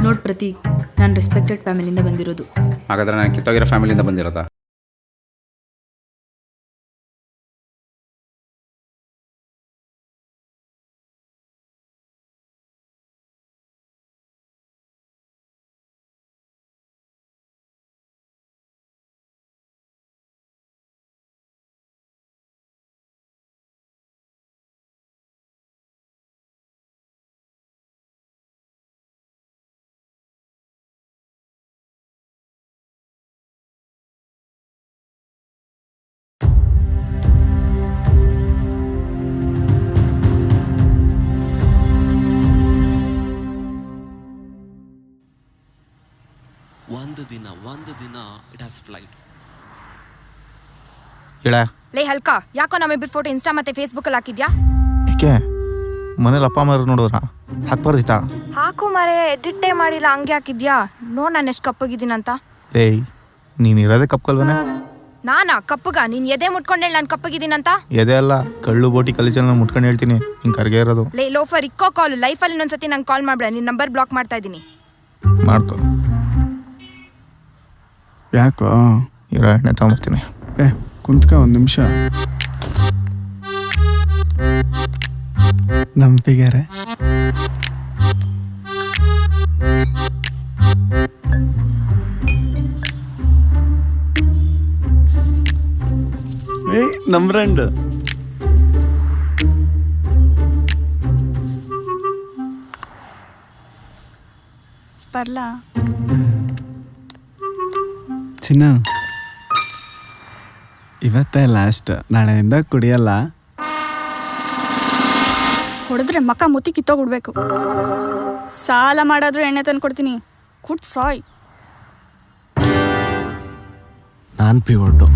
ನೋಡ್ ಪ್ರತೀಕ್, ನಾನು ರೆಸ್ಪೆಕ್ಟೆಡ್ ಫ್ಯಾಮಿಲಿಯಿಂದ ಬಂದಿರೋದು. ಹಾಗಾದ್ರೆ ನಾನು ಕಿತ್ತೋಗಿರೋ ಫ್ಯಾಮಿಲಿಯಿಂದ ಬಂದಿರೋದಾ? ಒಂದು ದಿನ ಇಟ್ ಹ್ಯಾಸ್ ಫ್ಲೈಟ್. ಲೇ ಹಲ್ಕ, ಯಾಕೋ ನಮ್ಮಿಬ್ಬರು ಫೋಟೋ ಇನ್ಸ್ಟಾ ಮತ್ತೆ ಫೇಸ್ಬುಕ್ ಅಲ್ಲಿ ಹಾಕಿದ್ಯಾ? ಏಕೆ ಮನೇಲಿ ಅಪ್ಪ ಅಮ್ಮ ನೋಡಿದ್ರ ಹಾಕ್ಬಾರ್ದಿತ್ತಾ? ಹಾಕು ಮಾರೇ, ಎಡಿಟೇ ಮಾಡಿಲ್ಲ, ಹಂಗೆ ಹಾಕಿದ್ಯಾ? ನೋಡ್ ನಾನು ಎಷ್ಟು ಕಪ್ಪಗಿದ್ದೀನಂತ. ಏಯ್, ನೀನ್ ಇರೋದೇ ಕಪ್ಪಲ್ವನೇ? ನಾನಾ ಕಪ್ಪಗ? ನೀನ್ ಎದೆ ಮುಟ್ಕೊಂಡೇಳಿ ನಾನು ಕಪ್ಪಗಿದ್ದೀನಂತ? ಎದೆ ಅಲ್ಲ, ಕಳ್ಳು ಬೋಟಿ ಕಲಿಚಲ್ ಮುಟ್ಕೊಂಡು ಹೇಳ್ತೀನಿ, ಹಿಂಗೆ ಕರ್ಗೆ ಇರೋದು. ಲೇ ಲೋಫರ್, ಇಕ್ಕೋ ಕಾಲು. ಲೈಫಲ್ಲಿ ಇನ್ನೊಂದ್ಸತಿ ನಂಗೆ ಕಾಲ್ ಮಾಡ್ಬೇಡ, ನಿನ್ನ ನಂಬರ್ ಬ್ಲಾಕ್ ಮಾಡ್ತಾ ಇದ್ದೀನಿ. ಮಾಡ್ಕೊ. ಯಾಕೋ? ಇರೋ ಎಣ್ಣೆ ತಗೊಂಬರ್ತೀನಿ. ಕುಂತ್ಕ ಒಂದು ನಿಮಿಷ. ನಂಬಿಗೆರೆ ನಮ್ಮ ಫ್ರೆಂಡ್ ಬರ್ಲಾ? ಚಿನ್ನ, ಇವತ್ತೇ ಲಾಸ್ಟ್, ನಾಳೆಯಿಂದ ಕುಡಿಯಲ್ಲ. ಹೊಡೆದ್ರೆ ಮಕ್ಕ ಮುತ್ತಿ ಕಿತ್ತೋಗ್ಬಿಡ್ಬೇಕು. ಸಾಲ ಮಾಡಾದ್ರೂ ಎಣ್ಣೆ ತಂದು ಕೊಡ್ತೀನಿ, ಕುಟ್ ಸಾಯ್. ನಾನು ಪಿವೊಟ್ಟು.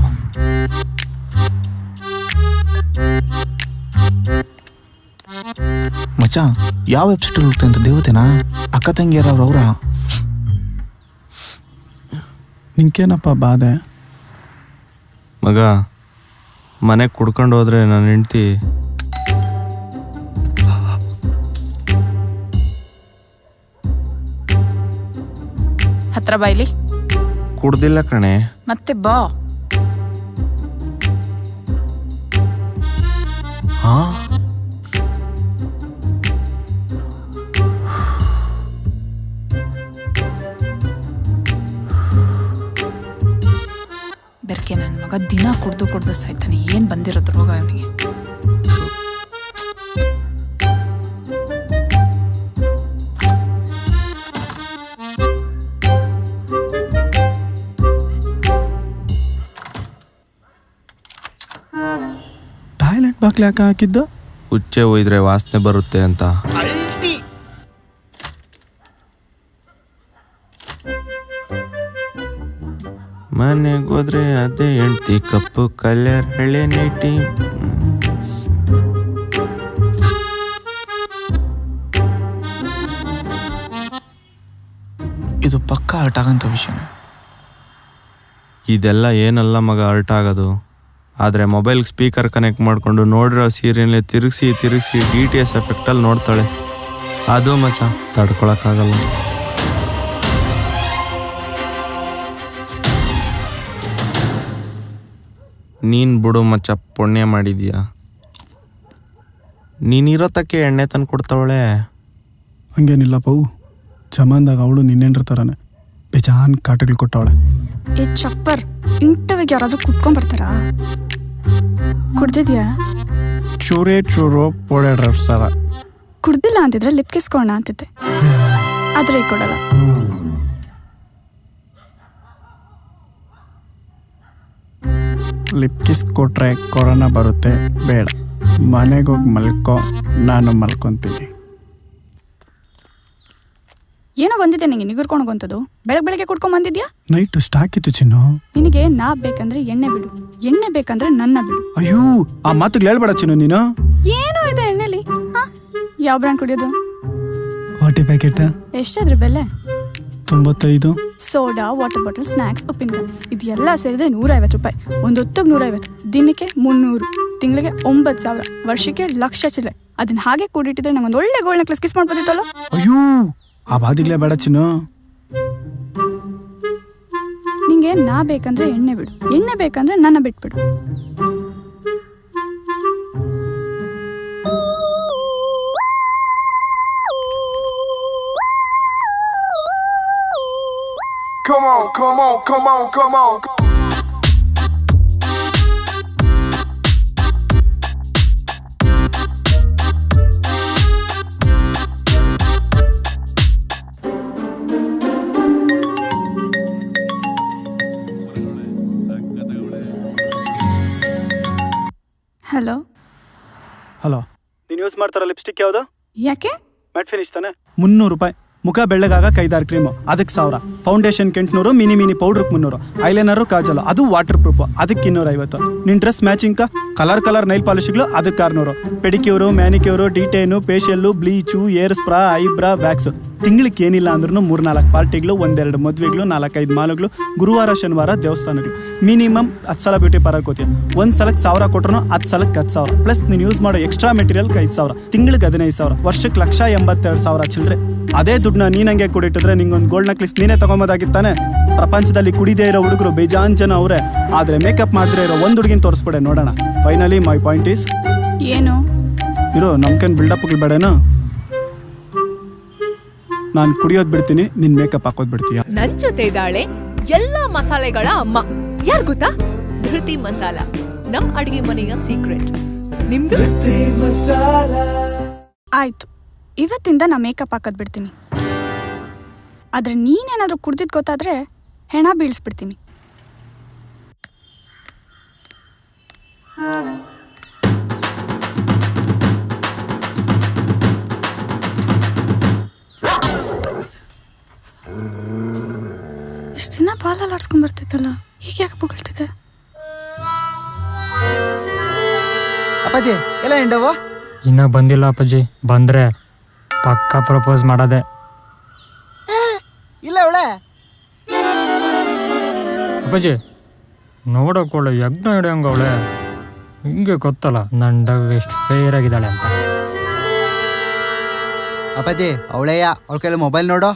ಮಚ್ಚ, ಯಾವ ವೆಬ್ಸೈಟಲ್ಲಿ ಹೋಗ್ತಾ ಅಂತ ದೇವತೆನಾ? ಅಕ್ಕ ತಂಗಿಯರವ್ರು ಅವ್ರ? ನಿಂಕೇನಪ್ಪ ಬಾಧೆ? ಮಗ, ಮನೆಗೆ ಕುಡ್ಕೊಂಡು ಹೋದ್ರೆ ನನ್ನ ಹೆಂಡ್ತಿ ಹತ್ರ ಬಾಯ್ಲಿ. ಕುಡ್ದಿಲ್ಲ ಕಣೆ. ಮತ್ತೆ ಬಾ. ಹಾ, ಬೆರ್ಕೆ ನನ್ನ ಮಗ ದಿನ ಕುಡ್ದು ಸಾಯ್ತಾನೆ. ಏನ್ ಬಂದಿರೋದು ರೋಗ ಅವನಿಗೆ? ಟಾಯ್ಲೆಟ್ ಬಾಕ್ಲಿ ಯಾಕೆ ಹಾಕಿದ್ದು? ಉಚ್ಚೆ ಒಯ್ದ್ರೆ ವಾಸನೆ ಬರುತ್ತೆ ಅಂತ. ಮನೆಗೆ ಹೋದ್ರೆ ಅದೇ ಹೆಂಡ್ತಿ, ಕಪ್ಪು ಕಲ್ಲರ್ ಹಳೆ ನೀಟಿ. ಇದು ಪಕ್ಕ ಹರ್ಟ್ ಆಗಂತ ವಿಷಯನೇ. ಇದೆಲ್ಲ ಏನಲ್ಲ ಮಗ ಹರ್ಟ್ ಆಗೋದು. ಆದರೆ ಮೊಬೈಲ್ಗೆ ಸ್ಪೀಕರ್ ಕನೆಕ್ಟ್ ಮಾಡಿಕೊಂಡು ನೋಡಿರೋ ಸೀರಿಯಲ್ನೇ ತಿರುಗಿಸಿ DTS ಎಫೆಕ್ಟಲ್ಲಿ ನೋಡ್ತಾಳೆ. ಅದು ಮಚ್ಚ ತಡ್ಕೊಳಕ್ಕಾಗಲ್ಲ. ನೀನು ಬಿಡು ಮಚ್ಚ, ಪುಣ್ಯ ಮಾಡಿದ್ಯಾ. ನೀನಿರೋತಕ್ಕೆ ಎಣ್ಣೆ ತಂದು ಕೊಡ್ತಾವಳೆ. ಹಂಗೇನಿಲ್ಲ ಪವು, ಜಮಾನ್ದಾಗ ಅವಳು ನಿನ್ನೇನ್ರ ಥರನೇ ಬೇಜಾನ್ ಕಾಟಗಳು ಕೊಟ್ಟವಳೆ. ಏ ಚಪ್ಪರ್, ಇಂಟರ್ವ್ಯೂಗೆ ಯಾರಾದ್ರೂ ಕುತ್ಕೊಂಡ್ಬರ್ತಾರಾ? ಕುಡ್ದಿದ್ಯಾ? ಚೂರು ಪೋಡೆ ಡ್ರೈವ್ಸ್ ಥರ. ಕುಡ್ದಿಲ್ಲ ಅಂತಿದ್ರೆ ಲಿಪ್ ಕಿಸ್ಕೋಣ ಅಂತಿದ್ದೆ, ಆದ್ರೆ ಈಗ ಕೊಡಲ್ಲ. ಲಿಪ್ ಕಿಸ್ ಕೊಟ್ರೆ ಕೊರೋನಾ ಬರುತ್ತೆ, ಬೇಡ. ಮನೆಗೆ ಹೋಗಿ ಮಲ್ಕೋ, ನಾನು ಮಲ್ಕೊತೀನಿ. ಏನೋ ಬಂದಿದ್ದೆ ನಿಂಗೆ ನಿಗುರ್ಕೊಂಡು ಹೋಗೋಂಥದ್ದು. ಬೆಳಗ್ಗೆ ಕುಡ್ಕೊಂಡ್ ಬಂದಿದ್ಯಾ? ನೈಟ್ ಸ್ಟಾಕ್ ಇತ್ತು ಚಿನ್ನು. ನಿನಗೆ ನಾ ಬೇಕಂದ್ರೆ ಎಣ್ಣೆ ಬಿಡು, ಎಣ್ಣೆ ಬೇಕಂದ್ರೆ ನನ್ನ ಬಿಡು. ಅಯ್ಯೋ, ಆ ಮಾತುಗಳು ಹೇಳ್ಬೇಡ ಚಿನ್ನು ನೀನು. ಏನೋ ಇದೆ ಎಣ್ಣೆಲಿ. ಯಾವ ಬ್ರ್ಯಾಂಡ್ ಕುಡಿಯೋದು? ವಾಟಿ ಪ್ಯಾಕೆಟ್ ಎಷ್ಟಾದ್ರೂ ಬೆಲೆ? 95. ಸೋಡಾ, ವಾಟರ್ ಬಾಟಲ್, ಸ್ನ್ಯಾಕ್ಸ್, ಉಪ್ಪಿನಕಾಯಿ ಇದೆಲ್ಲ ಸೇರಿದ್ರೆ 150 ರೂಪಾಯಿ. ಒಂದು ಹೊತ್ತಿಗೆ 150, ದಿನಕ್ಕೆ 300, ತಿಂಗಳಿಗೆ 9,000, ವರ್ಷಕ್ಕೆ 1,00,000 ಚಿಲ್ಲರೆ. ಅದನ್ನ ಹಾಗೆ ಕೂಡಿಟ್ಟಿದ್ರೆ ನಂಗೊಂದು ಒಳ್ಳೆ ಗೋಲ್ಡ್ ನೆಕ್ಲೆಸ್ ಗಿಫ್ಟ್ ಮಾಡ್ಬೋದಿತ್ತಲ್ಲ. ಅಯ್ಯೋ, ಆ ಬಾದಿಗ್ಲೇ ಬೇಡ ಚಿನ್ನು. ನಿಂಗೆ ನಾ ಬೇಕಂದ್ರೆ ಎಣ್ಣೆ ಬಿಡು, ಎಣ್ಣೆ ಬೇಕಂದ್ರೆ ನನ್ನ ಬಿಟ್ಬಿಡು. Come on, come on, come on, come on. Hello hello, ನೀನು ಯೂಸ್ ಮಾಡ್ತಾರ ಲಿಪ್ಸ್ಟಿಕ್ ಯಾವುದು? ಯಾಕೆ? ಮ್ಯಾಟ್ ಫಿನಿಶ್ ತಾನೆ? 300 ರೂಪಾಯಿ. ಮುಖ ಬೆಳ್ಳಗಾಗಕ್ಕೆ 5-6 ಕ್ರೀಮು, ಅದಕ್ಕೆ 1000. ಫೌಂಡೇಶನ್ 800, ಮಿನಿ ಪೌಡ್ರಿಗೆ 300, ಐಲೈನರು ಕಾಜಲು ಅದು ವಾಟರ್ ಪ್ರೂಫ್, ಅದಕ್ಕೆ 250. ನಿನ್ನ ಡ್ರೆಸ್ ಮ್ಯಾಚಿಂಗ್ ಕಲರ್ ನೈಲ್ ಪಾಲಿಶ್ಗಳು ಅದಕ್ಕೆ 600. Pedicure, ಮ್ಯಾನಿಕ್ಯೂರು, ಡಿಟೈನು, facial, bleach, air spray, ಐಬ್ರಾ, wax. ತಿಂಗಳಿಗೆ ಏನಿಲ್ಲ ಅಂದ್ರೂ 3-4 ಪಾರ್ಟಿಗಳು, 1-2 ಮದುವೆಗಳು, 4-5 ಮಾಲುಗಳು, ಗುರುವಾರ ಶನಿವಾರ ದೇವಸ್ಥಾನಗಳು. ಮಿನಿಮಮ್ 10 ಸಲ ಬ್ಯೂಟಿ ಪಾರ್ಲರ್ ಹೋಗ್ತೀಯ. ಒಂದು ಸಲಕ್ಕೆ 1000 ಕೊಟ್ರು 10 ಸಲಕ್ಕೆ 10,000 ಪ್ಲಸ್ ನೀನು ಯೂಸ್ ಮಾಡೋ ಎಕ್ಸ್ಟ್ರಾ ಮೆಟೀರಿಯಲ್ಗೆ 5,000. ತಿಂಗಳಿಗೆ 15,000, ವರ್ಷಕ್ಕೆ 1,82,000 ಚಿಲ್ಲರೆ. ಅದೇ ದುಡ್ಡನ್ನ ನೀನಂಗೆ ಕುಡಿಟ್ಟಿದ್ರೆ ನಿಂಗೊಂದು ಗೋಲ್ಡ್ ನೆಕ್ಲೆಸ್ ನೀನೇ ತಗೊಂಬೋದಾಗಿತ್ತಾನೆ. ಪ್ರಪಂಚದಲ್ಲಿ ಕುಡಿದೇ ಇರೋ ಹುಡುಗರು ಬೇಜಾನ್ ಜನ ಅವರೇ, ಆದರೆ ಮೇಕಪ್ ಮಾಡಿದ್ರೆ ಇರೋ ಒಂದು ಹುಡುಗಿನ ತೋರಿಸ್ಬಿಡೆ ನೋಡೋಣ. ಫೈನಲಿ ಮೈ ಪಾಯಿಂಟ್ ಈಸ್ ಏನು ಇರೋ ನಮ್ಕೇನು ಬಿಲ್ಡಪ್ಗಳು ಬೇಡನಾ? ನಾನು ಕುಡಿಯೋದು ಬಿಡ್ತೀನಿ, ನಿನ್ ಮೇಕಪ್ ಹಾಕೋದ್ ಬಿಡ್ತೀಯ. ನನ್ ಜೊತೆ ಇದ್ದಾಳೆ ಎಲ್ಲಾ ಮಸಾಲೆಗಳ ಅಮ್ಮ. ಯಾರ್ ಗೊತ್ತಾ? ಧೃತಿ ಮಸಾಲ, ನಮ್ ಅಡಿಗೆ ಮನೆಯ ಸೀಕ್ರೆಟ್. ನಿಮ್ದು? ಆಯ್ತು, ಇವತ್ತಿಂದ ನಾ ಮೇಕಪ್ ಹಾಕೋದ್ ಬಿಡ್ತೀನಿ. ಆದ್ರೆ ನೀನೇನಾದ್ರೂ ಕುಡ್ದಿದ್ ಗೊತ್ತಾದ್ರೆ ಹೆಣ ಬೀಳ್ಸ್ಬಿಡ್ತೀನಿ. ಇಷ್ಟು ದಿನ ಬಾಲಲ್ಲಿ ಆಡ್ಸ್ಕೊಂಡ್ ಬರ್ತಿದ್ದಲ್ಲ, ಈಗ ಯಾಕೆ ಬುಗಳ್ತಿದೆ? ಅಪ್ಪಾಜಿ ಎಲ್ಲ ಎಂಡವ ಇನ್ನ ಬಂದಿಲ್ಲ ಅಪ್ಪಾಜಿ, ಬಂದ್ರೆ ಪಕ್ಕ ಪ್ರಪೋಸ್ ಮಾಡೋದೆ. ಇಲ್ಲ ಅವಳೆ ಅಪ್ಪಾಜಿ ನೋಡೋಕೊಳ್ಳೆ ಯಜ್ಞ ಹಿಡಿಯಂಗ ಅವಳೆ. ಹಿಂಗೆ ಗೊತ್ತಲ್ಲ ನಂಡಾಗ ಎಷ್ಟು ಫೇರ್ ಆಗಿದ್ದಾಳೆ ಅಂತ. ಅಪ್ಪಾಜಿ ಅವಳೆಯ ಅವಳ ಕೈಲಿ ಮೊಬೈಲ್ ನೋಡೋ.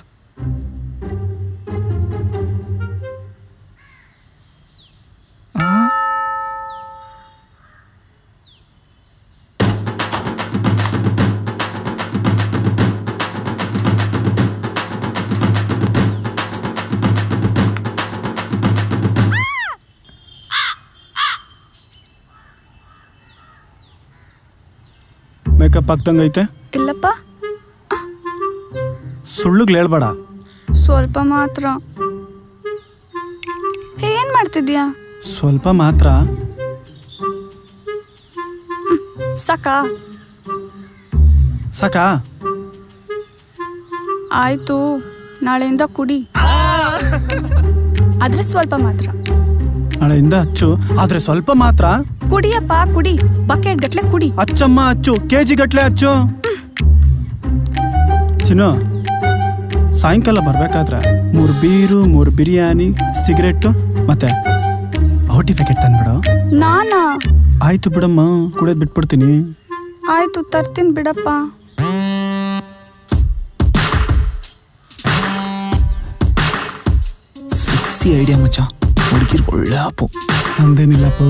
ಮೇಕಪ್ ಆಗ್ತಂಗೈತೆ? ಇಲ್ಲಪ್ಪ, ಸುಳ್ಳುಗಳು ಹೇಳ್ಬೇಡ. ಸ್ವಲ್ಪ ಮಾತ್ರ. ಏನ್ ಮಾಡ್ತಿದ್ಯಾ? ಸ್ವಲ್ಪ ಮಾತ್ರ. ಸಾಕಾ? ಸಾಕಾ? ಆಯ್ತು, ನಾಳೆಯಿಂದ ಕುಡಿ. ಆದ್ರೆ ಸ್ವಲ್ಪ ಮಾತ್ರ. ನಾಳೆಯಿಂದ ಹಚ್ಚು, ಆದ್ರೆ ಸ್ವಲ್ಪ ಮಾತ್ರ. ಕುಡಿಯಪ್ಪ, ಕುಡಿ. ಬಕೆಟ್ ಗಟ್ಲೆ ಕುಡಿ. ಅಚ್ಚಮ್ಮ ಹಚ್ಚು, ಕೆಜಿ ಗಟ್ಲೆ ಹಚ್ಚು. ಚಿನ್ನು, ಸಾಯಂಕಾಲ ಬರ್ಬೇಕಾದ್ರೆ 3 ಬೀರು, 3 ಬಿರಿಯಾನಿ, ಸಿಗರೆಟ್ ಮತ್ತೆ ಔಟಿ ಪ್ಯಾಕೆಟ್ ತಂದ್ಬಿಡು. ನಾನಾ? ಆಯ್ತು ಬಿಡಮ್ಮ, ಕುಡಿಯೋದು ಬಿಟ್ಬಿಡ್ತೀನಿ. ಆಯ್ತು, ತರ್ತೀನಿ ಬಿಡಪ್ಪ. ಸಿಕ್ಸಿ ಐಡಿಯಾ ಮಚ್ಚ, ಹುಡುಗಿರ್ ಒಳ್ಳೆ ಅಪ್ಪು. ನಂದೇನಿಲ್ಲಪ್ಪ,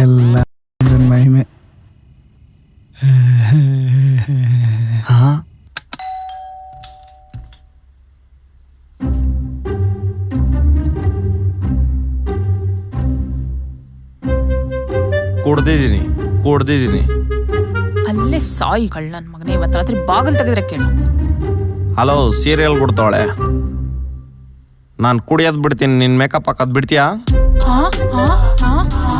ಎಲ್ಲ ಮಹಿಮೆ. ಹಾ ಕುಡ್ದಿದ್ದೀನಿ. ಅಲ್ಲೇ ಸಾಯಿಗಳು ನನ್ನ ಮಗನೇ. ಇವತ್ತು ರಾತ್ರಿ ಬಾಗಿಲು ತೆಗೆದ್ರೆ ಕೇಳು. ಹಲೋ, ಸೀರಿಯಲ್ ಕೊಡ್ತಾವಳೆ. ನಾನು ಕುಡಿಯೋದು ಬಿಡ್ತೀನಿ, ನಿನ್ನ ಮೇಕಪ್ ಹಾಕೋದು ಬಿಡ್ತೀಯಾ? ಹಾ ಹಾ ಹಾ ಹಾ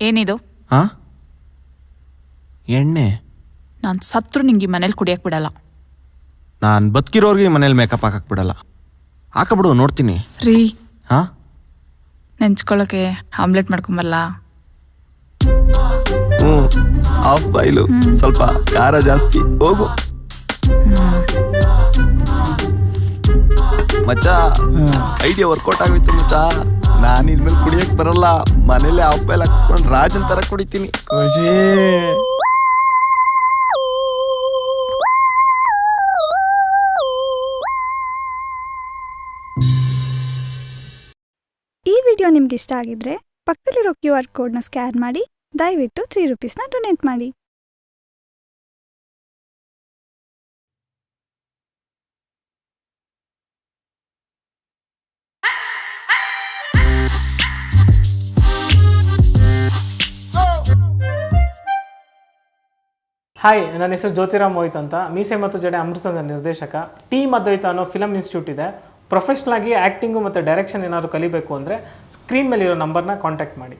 ಏನಿದು? ಹಾ, ಎಣ್ಣೆ. ನಾನು ಸತ್ರು ನಿಂಗೆ ಮನೇಲಿ ಕುಡಿಯಕ್ ಬಿಡಲ್ಲ. ನಾನು ಬದುಕಿರೋರ್ಗೆ ಮನೇಲಿ ಮೇಕಪ್ ಹಾಕಕ್ ಬಿಡಲ್ಲ. ಹಾಕಬಿಡು, ನೋಡ್ತೀನಿ. ರೀ, ಹಾ, ನೆಂಚ್ಕೊಳಕ್ಕೆ ಆಮ್ಲೆಟ್ ಮಾಡ್ಕೊಂಬಲ್ಲ. ಹಾಫ್ ಬಾಯ್ಲು ಸ್ವಲ್ಪ ಖಾರ ಜಾಸ್ತಿ ಹೋಗು ಮಚ್ಚ. ಐಡಿಯಾ ವರ್ಕೌಟ್ ಆಗೋಯ್ತು ಮಚ್ಚ. ನಾನು ಇನ್ಮೇಲೆ ಕುಡಿಯಕ್ ಬರಲ್ಲ, ಮನೇಲೆ ಹಾಫ್ ಬಾಯ್ಲ್ ಹಾಕ್ಸ್ಕೊಂಡು ರಾಜನ್ ತರ ಕುಡಿತೀನಿ. ಖುಷಿ. ಈ ವಿಡಿಯೋ ನಿಮ್ಗೆ ಇಷ್ಟ ಆಗಿದ್ರೆ ಪಕ್ಕದಲ್ಲಿರೋ QR ಕೋಡ್ನ ಸ್ಕ್ಯಾನ್ ಮಾಡಿ ದಯವಿಟ್ಟು 3 ರೂಪೀಸ್ನ ಡೊನೇಟ್ ಮಾಡಿ. ಹಾಯ್, ನನ್ನ ಹೆಸರು ಜ್ಯೋತಿರಾಮ್ ಮೋಹಿತ್ ಅಂತ. ಮೀಸೆ ಮತ್ತು ಜಡೆ ಅಮೃತದ ನಿರ್ದೇಶಕ. ಟೀಮ್ ಅದ್ವೈತ ಅನ್ನೋ ಫಿಲಮ್ ಇನ್ಸ್ಟಿಟ್ಯೂಟ್ ಇದೆ. ಪ್ರೊಫೆಷ್ನಲ್ ಆಗಿ ಆ್ಯಕ್ಟಿಂಗು ಮತ್ತು ಡೈರೆಕ್ಷನ್ ಏನಾದರೂ ಕಲಿಬೇಕು ಅಂದರೆ ಸ್ಕ್ರೀನ್ ಮೇಲಿರೋ ನಂಬರ್ನ ಕಾಂಟ್ಯಾಕ್ಟ್ ಮಾಡಿ.